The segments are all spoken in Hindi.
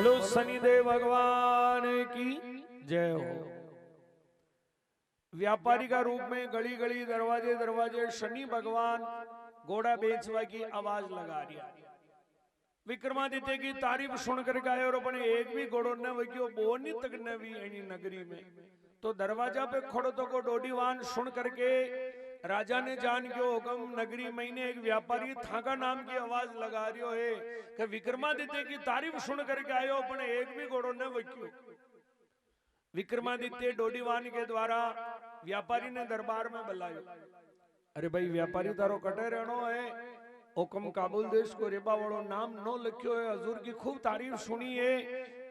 बोलो शनिदेव भगवान की जय हो। व्यापारी का रूप में गली गली दरवाजे दरवाजे शनि भगवान घोड़ा बेचवा की आवाज लगा रही। विक्रमादित्य की तारीफ सुनकर गए और अपने एक भी घोड़ो न वक्यो बोनी तक न भी एनी नगरी में। तो दरवाजा पे खड़ो तो को डोडीवान सुन करके राजा ने जान के हुक्म नगरी महीने एक व्यापारी थाका नाम की आवाज लगा रही है कि विक्रमादित्य की तारीफ सुन करके आयो अपने एक भी घोड़ो न वक्यो। विक्रमादित्य डोडीवान के द्वारा व्यापारी ने दरबार में बुलायो। अरे भाई व्यापारी तारो कटे रहनो है, ओकम काबुल देश को रेबा वालों नाम नो लिखियो है। हजूर की खूब तारीफ सुनी है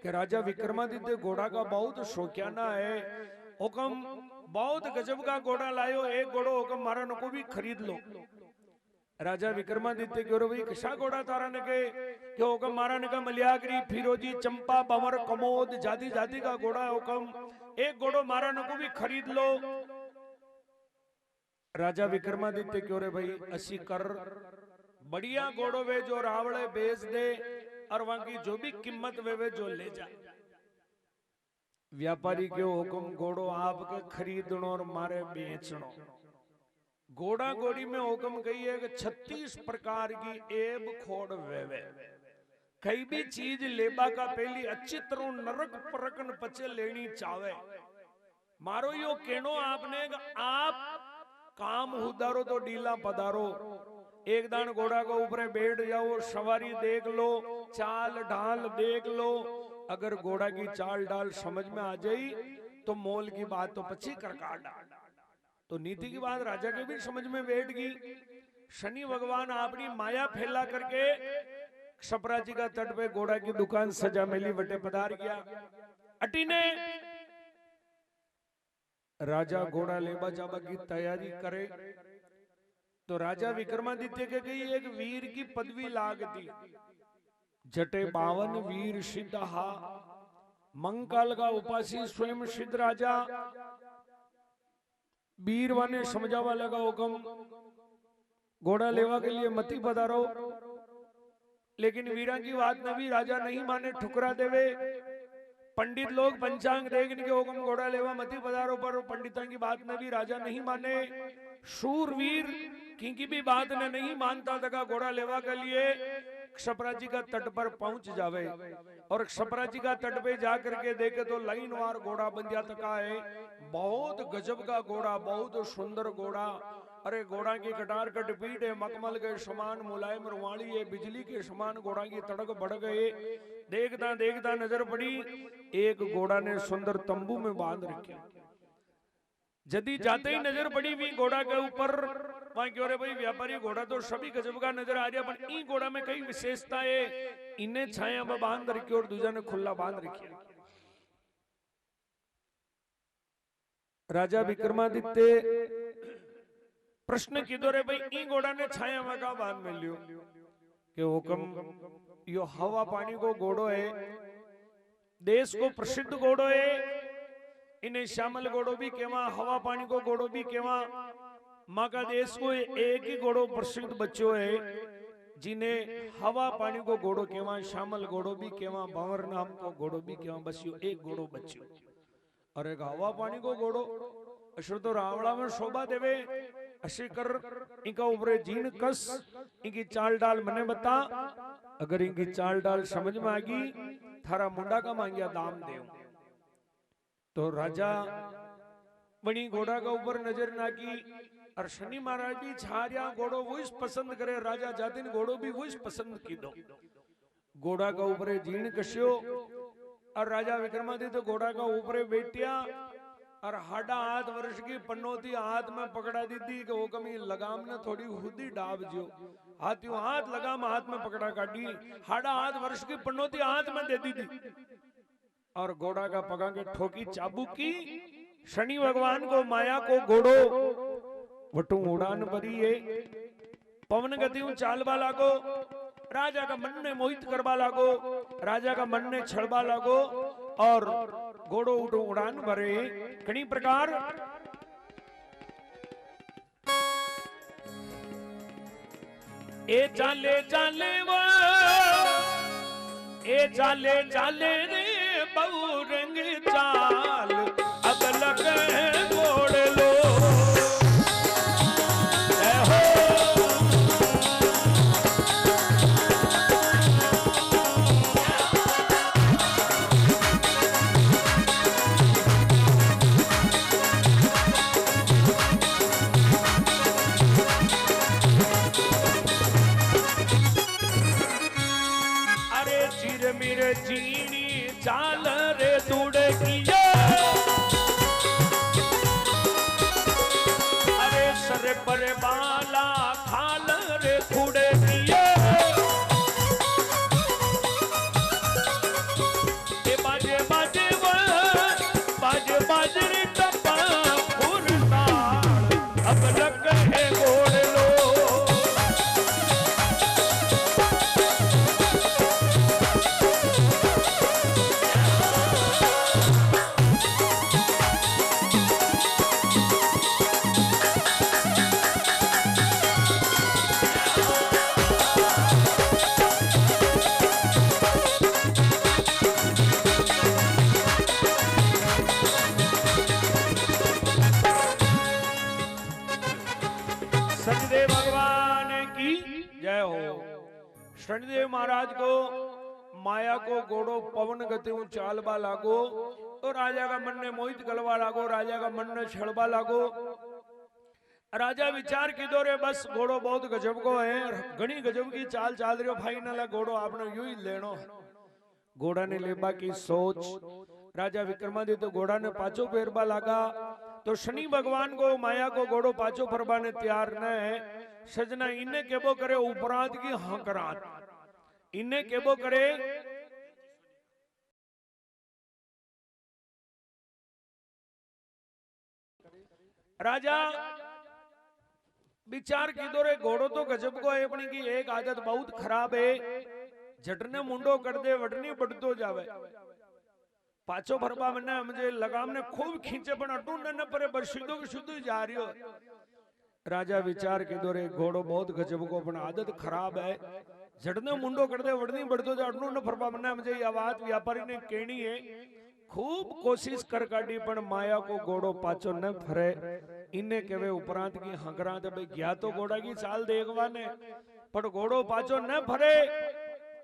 कि राजा विक्रमादित्य घोड़ा का बहुत शौकियाना है। ओकम बहुत गजब का घोड़ा लायो, एक घोड़ो ओकम मारा नको भी खरीद लो। राजा विक्रमादित्य कहो भाई किसा घोड़ा तारा ने के ओकम मारा ने का मलियागरी फिरोजी चंपा बमर कमोद जाति जाति का घोड़ा है। ओकम एक घोड़ो मारा नको भी खरीद लो। राजा विक्रमादित्य कहो रे भाई असी कर बढ़िया घोड़ो वे जो रावड़े बेच दे और वहां की जो भी कीमत वे जो ले जा। व्यापारी के हुक्म घोड़ो आपके खरीदनो और मारे बेचनो। घोड़ा घोड़ी में हुक्म कही है कि 36 प्रकार की एब खोड़ वेवे। कई भी चीज लेबा का पहली अच्छी तरह नरक परकन पचे लेनी चावे। मारो यो कहनो आपने आप काम उदारो तो डीला पधारो। एक दान घोड़ा को ऊपर बैठ जाओ, सवारी देख लो, चाल ढाल देख लो। अगर घोड़ा की चाल ढाल समझ में आ जाई तो मोल की बात तो पची कर काट। तो नीति की बात राजा के भी समझ में बैठ गई। शनि भगवान अपनी माया फैला करके छपराजी का तट पे घोड़ा की दुकान सजा मेली वटे पधार गया। अटी ने राजा घोड़ा लेबा जाबा की तैयारी करे तो राजा विक्रमादित्य के गई एक वीर की पदवी लाग दी। जटे 52 वीर सिद्धा मंकाल का उपासी स्वयं सिद्ध राजा वीरवा ने समझावा लगा हुक्म घोड़ा लेवा के लिए मती पधारो। लेकिन वीरा की बात न भी राजा नहीं माने, ठुकरा देवे। पंडित लोग पंचांग देखने के हुक्म घोड़ा लेवा मती पधारो पर पंडितों की बात न भी राजा नहीं माने। शूरवीर किंकी भी बात ने नहीं मानता तका घोड़ा लेवा के लिए क्षपराजी का तट पर पहुंच जावे। और क्षपराजी का तट पे जाकर के देखे तो लाइन वार घोड़ा बंदिया तका है। बहुत गजब का घोड़ा, बहुत सुंदर घोड़ा। अरे घोड़ा की कटार कट पीठ है, मखमल के समान मुलायम रुवाड़ी है, बिजली के समान घोड़ा की तड़क बढ़ गए। देखता देखता नजर पड़ी एक घोड़ा ने सुंदर तंबू में बांध रखे। यदि जाते ही नजर पड़ी भी घोड़ा के ऊपर, वहां क्यों रे भाई व्यापारी घोड़ा तो सभी गजब का नजर आ रहा, पर इन घोड़ा में कई विशेषता है। इन्हें छाया में बांध रखी और दूजा ने खुला बांध रखी। राजा विक्रमादित्य प्रश्न कीधो रे भाई इन घोड़ा ने छाया में का बांध में लियो कि हुक्म यो हवा पानी को घोड़ो है, देश को प्रसिद्ध घोड़ो है। इन्हें श्यामल घोड़ो भी केवा, हवा पानी को घोड़ो भी केवा। माँ का देश को एक ही घोड़ो प्रसिद्ध बच्चों है जिन्हें हवा पानी को घोड़ो केवा, श्यामल घोड़ो भी केवा, भंवर नाम को घोड़ो भी केवा। बस यो एक घोड़ो बच्चों और एक हवा पानी को घोड़ो। अशर तो रावड़ा में शोभा देवे अशी कर इनका ऊपरे जीन कस, इनकी चाल डाल मने बता। अगर इनकी चाल डाल समझ में आ गई थारा मुंडा का मांगिया दाम दे। तो राजा बनी घोड़ा का ऊपर नजर ना की और शनि महाराज भी छारिया घोड़ो वो पसंद करे। राजा जातिन घोड़ो भी वो पसंद की दो। घोड़ा का ऊपर जीण कस्यो और राजा विक्रमादित्य घोड़ा का ऊपर बैठिया और हाडा 8 वर्ष की पन्नौती हाथ में पकड़ा दी थी कि वो कमी लगाम ने थोड़ी खुदी डाब जो हाथियों हाथ लगाम हाथ में पकड़ा काटी। हाडा 8 वर्ष की पन्नौती हाथ में दे दी थी और घोड़ा का पगा के ठोकी चाबुक की। शनि भगवान को माया को घोड़ो वटू उड़ान भरी है, पवन गति चालबा लागो। राजा का मन ने मोहित करवा लागो, राजा का मन ने छड़बा लागो और घोड़ो उठो उड़ान भरे। कई प्रकार ए चाले चाले वो ए चाले चाले रे बहु रंग चाल अब लग गोड़ लो हो। चीनी चाल रे दूड़ किया अरे सर पर बाला खाल रे थूड़े किया बाजे बाजे बाजे बाजे रे टप्पा फुरताल अब लग है गोड़ लो। शनिदेव भगवान की जय हो। शनिदेव महाराज को माया को गोड़ो पवन गति चालबा लागो तो राजा का मन ने मोहित गलवा लागो, राजा का मन ने छड़बा लागो। राजा विचार की दो रे बस घोड़ो बहुत गजब को है, घनी गजब की चाल चाल रही हो फाइनल घोड़ो आपने यू ही लेनो। घोड़ा ने लेबा की सोच राजा विक्रमादित्य घोड़ा ने पाछो फेरबा लागा तो शनि भगवान को माया को घोड़ो पाछो फरबा ने तैयार न है। सजना इन्हें केबो करे उपरांत की हकरात, इन्हें केबो करे राजा विचार की दो रे घोड़ो तो गजब को है अपनी की एक आदत बहुत खराब है, झटने मुंडो कर दे वटनी बढ़तो जावे। पाछो फरबा मने मुझे लगाम ने खूब खींचे पण अटू न परे बरसीदो के शुद्ध जा रही हो। राजा विचार के दो रे घोड़ो बहुत गजब को पण आदत खराब है, झटने मुंडो कर दे वटनी बढ़तो जा अटू न फरबा मने मुझे ये बात व्यापारी ने कहनी है। खूब कोशिश कर काटी पण माया को घोड़ो पाछो न फरे। इन्हें केवे उपरांत की हंगरात भाई गया तो घोड़ा की चाल देखवा ने पर घोड़ो पाछो न फरे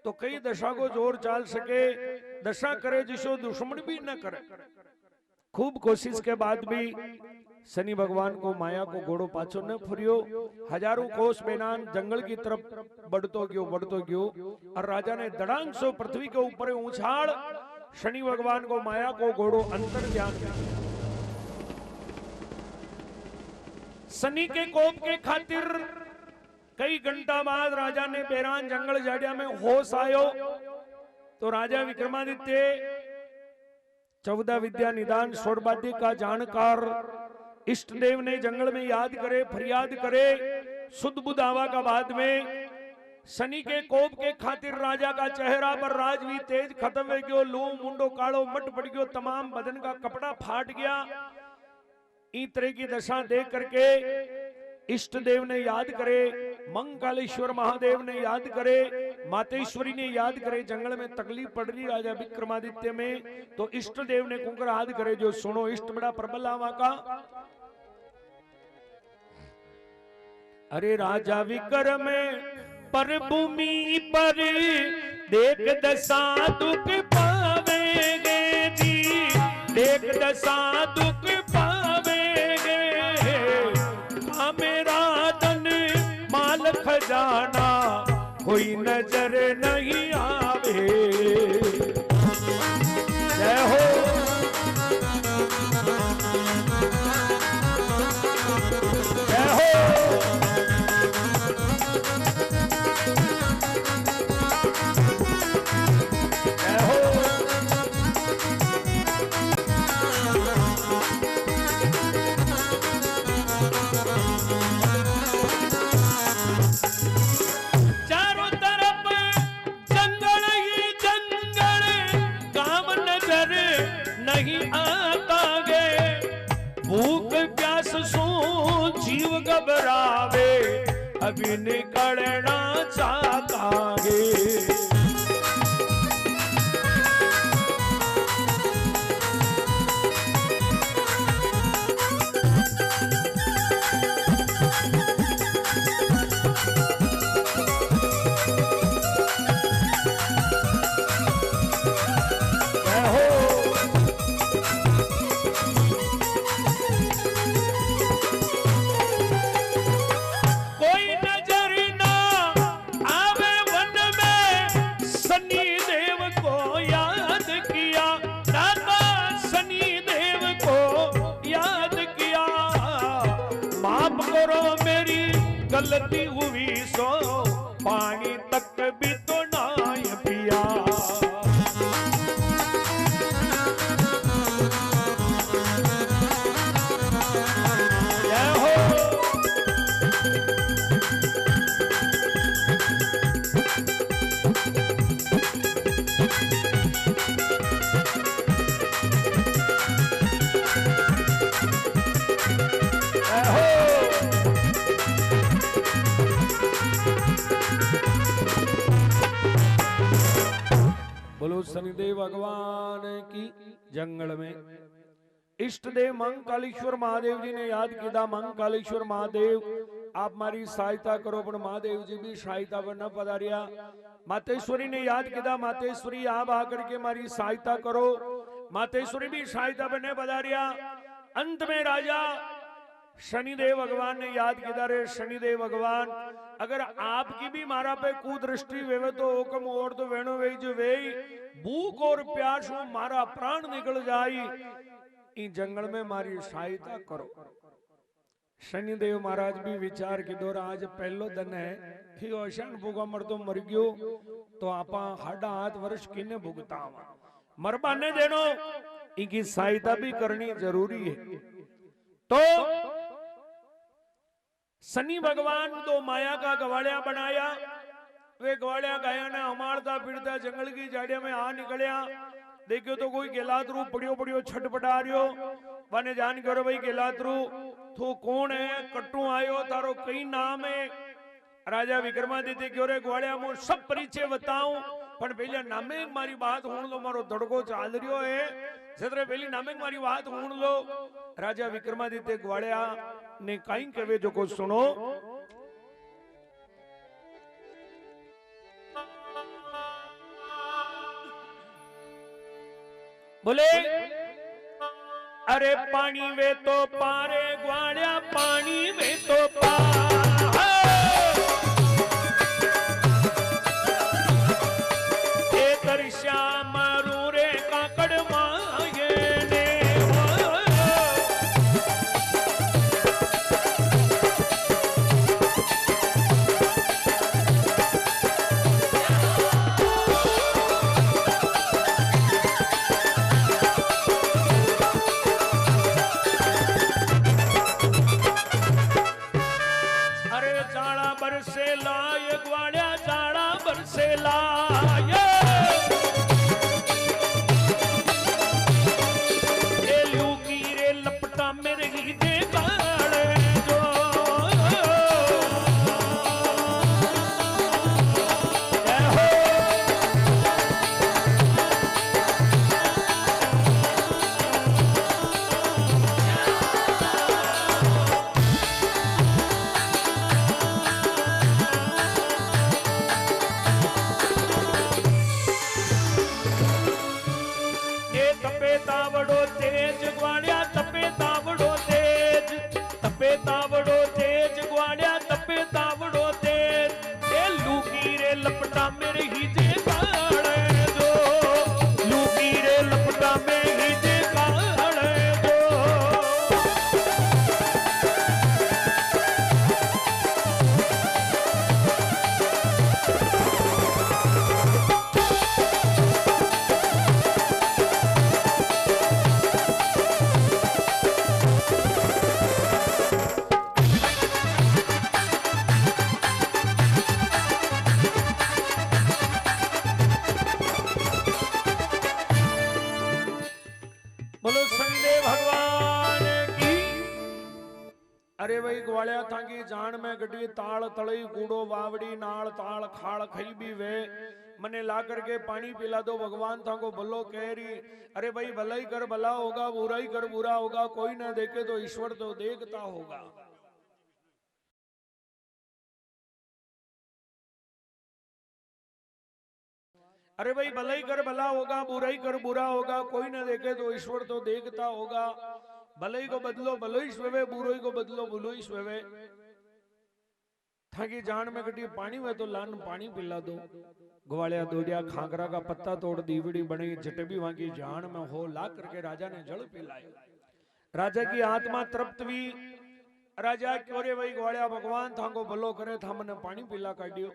तो कई दशा को जोर चाल सके, दशा करे जिसो दुश्मन भी न करे। खूब कोशिश के बाद भी शनि भगवान को माया को घोड़ो पाछो न फरियो। हजारों कोस बेनान जंगल की तरफ बढ़तो गयो और राजा ने धड़ांग सो पृथ्वी के ऊपर उछाल शनि भगवान को माया को घोड़ो अंतर ध्यान में। शनि के कोप के खातिर कई घंटा बाद राजा ने बेरान जंगल जाड़िया में होश आयो तो राजा विक्रमादित्य 14 विद्या निदान स्वरवाद्य का जानकार इष्ट देव ने जंगल में याद करे, फरियाद करे, शुद्ध बुद्ध आवा का बाद में शनि के कोप के खातिर राजा का चेहरा पर राजवी तेज खत्म हो गयो, लू मुंडो कालो मट पड़ गयो, तमाम बदन का कपड़ा फाट गया। इस तरह की दशा देख करके इष्ट देव ने याद करे, मंगलेश्वर महादेव ने याद करे, मातेश्वरी ने याद करे। जंगल में तकलीफ पड़ रही राजा विक्रमादित्य में तो इष्ट देव ने कुंकर याद करे जो सुनो इष्ट बड़ा प्रबल आवा का। अरे राजा विक्रम पर भूमि पर देख दशा दुख पावेगे जी, देख दशा दुख पावेगे। मेरा धन माल खजाना कोई नजर नहीं आवे। जय हो जय हो। घबरावे अभी निकलना चाहतागे। गलती हुई सो पानी तक भी तो ना पिया। बोलो शनिदेव भगवान की। जंगल में इष्ट देव मंकालेश्वर महादेव जी ने याद किया, मंकालेश्वर महादेव आप मारी सहायता करो, पर महादेव जी भी सहायता पर न पधारिया। मातेश्वरी ने याद किया, मातेश्वरी आप आकर के मारी सहायता करो, मातेश्वरी भी सहायता पर न पधारिया। अंत में राजा शनिदेव भगवान ने याद किया, रे शनिदेव भगवान अगर आपकी भी मारा पे कुदृष्टि वेवे तो हुक्म और तो वेणो वे जो वे भूख और प्यास हो मारा प्राण निकल जाई, इन जंगल में मारी सहायता करो। शनिदेव महाराज भी विचार की दौर आज पहलो दिन है कि ओशन भूखा मर तो मर गयो तो आपा हाडा 8 वर्ष किने भुगता मरबा ने देनो, इनकी सहायता भी करनी जरूरी है। तो शनि भगवान तो माया का गवालिया बनाया, वे गवालिया गाया ने हमारता फिरता जंगल की झाड़िया में आ निकलिया। देखियो तो कोई गेलातरू पड़ियो पड़ियो छटपटा रियो, बने जान करो भाई गेलातरू तो कौन है, कट्टू आयो तारो कई नाम है। राजा विक्रमादित्य क्यों रे ग्वालिया मु सब परिचय बताऊं, पर पहले नामे मारी बात हुण लो, मारो धड़को चाल रियो है छतरे पहली नामे मारी बात हुण लो। राजा विक्रमादित्य ग्वालिया ने कहीं कहे जो को सुनो। बोले अरे पानी वे तो पारे ग्वालिया, पानी वे तो पार श्याम रे काकड़ माये ने अरे जाड़ा बरसे लाय ग्वालिया, जाड़ा बरसे लाय अरे भाई ग्वालिया थांगी जान में गड्डी ताल तलई कूड़ो वावड़ी नाल ताल खाल खई भी वे मने ला करके पानी पिला दो भगवान थांको भलो कह रही। अरे भाई भलाई कर भला होगा, बुराई कर बुरा होगा, कोई ना देखे तो ईश्वर तो देखता होगा। अरे भाई भलाई कर भला होगा, बुराई कर बुरा होगा, कोई ना देखे तो ईश्वर तो देखता होगा। भलाई को बदलो भलोई स्वेवे, बुराई को बदलो बुलोई स्वेवे। थाकी जान में कटी पानी में तो लान पानी पिला दो। ग्वालिया दौड़िया, खांगरा का पत्ता तोड़ दीवड़ी बनी, जटबी वहां की जान में हो ला करके राजा ने जल पिलाया। राजा की आत्मा तृप्त हुई। राजा क्यों रे भाई ग्वालिया भगवान थाको भलो करे था मने पानी पीला काटियो।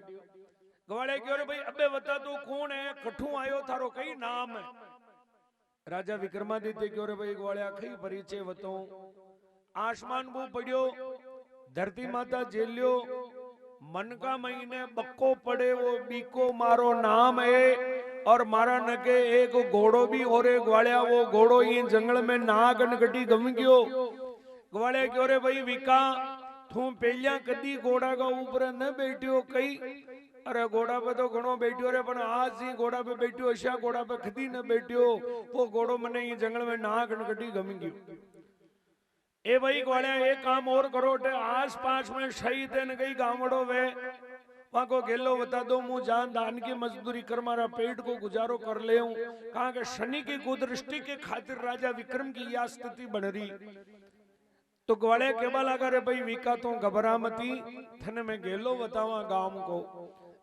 ग्वालिया क्यों रे भाई अबे बता तू कौन है कठू आयो थारो कई नाम है। राजा विक्रमादित्य क्यों रे भाई ग्वालिया कई परिचय बतो। आसमान बू पड़ियो धरती माता जेलियो मन का महीने बक्को पड़े वो बीको मारो नाम है। और मारा नके एक घोड़ो भी हो रे ग्वालिया वो घोड़ो ये जंगल में नाग नगटी गम गयो। ग्वालिया क्यों रे भाई विका तू पहलिया कदी घोड़ा का ऊपर न बैठियो कई। अरे घोड़ा पे तो घणो बैठियो रे पण आज ही घोड़ा पे बैठियो अशा घोड़ा पे कदी न बैठियो वो घोड़ो मने ये जंगल में नाग नगटी गम गयो। ए भाई ग्वालिया एक काम और करो टे आस पास में शहीद है न कई गांवड़ो वे वहां को गेलो बता दो मुंह जान दान की मजदूरी कर मारा पेट को गुजारो कर ले हूं। कहा कि शनि की कुदृष्टि के खातिर राजा विक्रम की यह स्थिति बन रही। तो ग्वालिया केबा लगा रे भाई विका तो घबरा मती थने में गेलो बतावा गांव को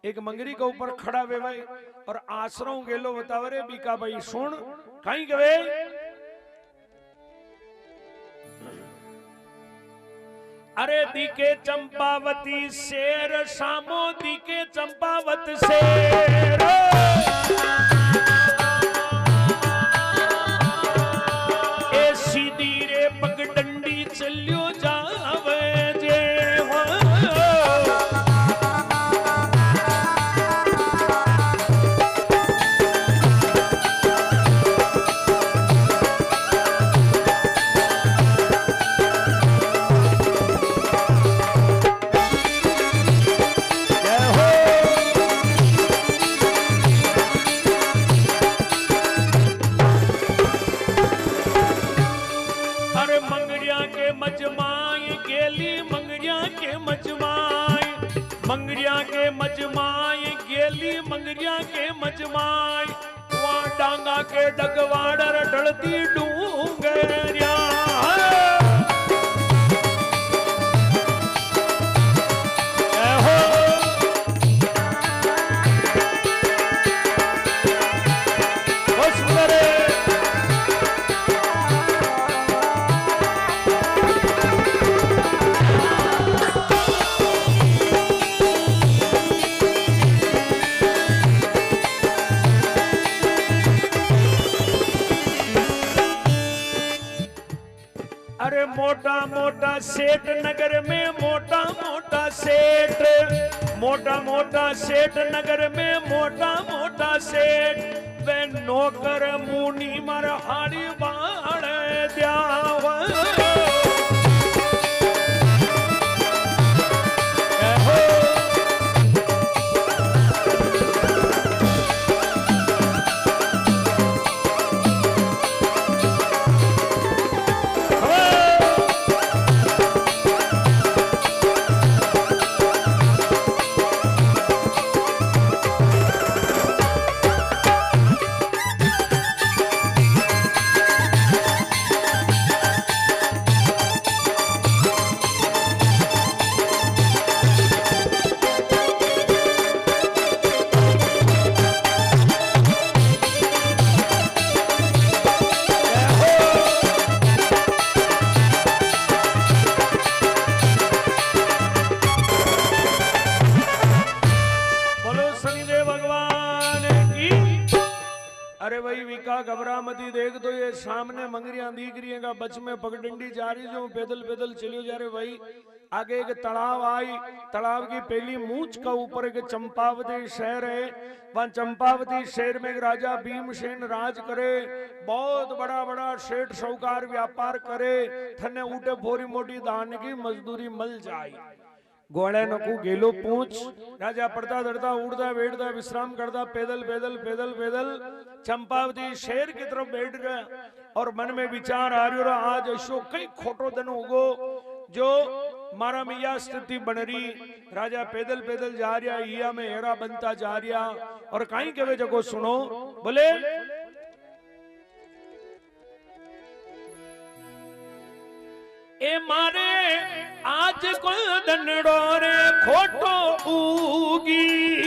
एक मंगरी के ऊपर खड़ा वे भाई और आश्रम गेलो बतावे रे विका भाई सुन कहीं गवे। अरे दिके चंपावती शेर सामो दिके चंपावत शेर ए सीधी रे पगडंडी चलियो जावे जे मंगरिया के मजमाई वहां डांगा के डगवाड़र ढलती डूंगरिया। मोटा मोटा सेठ नगर में मोटा मोटा सेठ मोटा मोटा सेठ नगर में मोटा मोटा सेठ वे नौकर मुनी मर हारी बाण द्यावा। घबरा मती देख तो ये सामने मंगरियां दिख रही है बच में पगडंडी जा रही जो पैदल पैदल चलियो जा रहे भाई। आगे एक तालाब आई तालाब की पहली मूंछ का ऊपर एक चंपावती शहर है। वहां चंपावती शहर में एक राजा भीमसेन राज करे बहुत बड़ा बड़ा सेठ साहूकार व्यापार करे थने उठे भोरी मोटी दान की मजदूरी मिल जाए। घोड़े नकू गेलो पूछ राजा पड़ता दड़ता उड़ता बैठता विश्राम करता पैदल पैदल पैदल पैदल चंपावती शहर की तरफ बैठ गया और मन में विचार आ रही आज अशो कई खोटो दिन उगो जो मारा में यह स्थिति बन रही। राजा पैदल पैदल जा रहा इया में हेरा बनता जा रहा और कहीं के वे जगो सुनो बोले ए मारे आज को दनड़ो रे खोटो उगी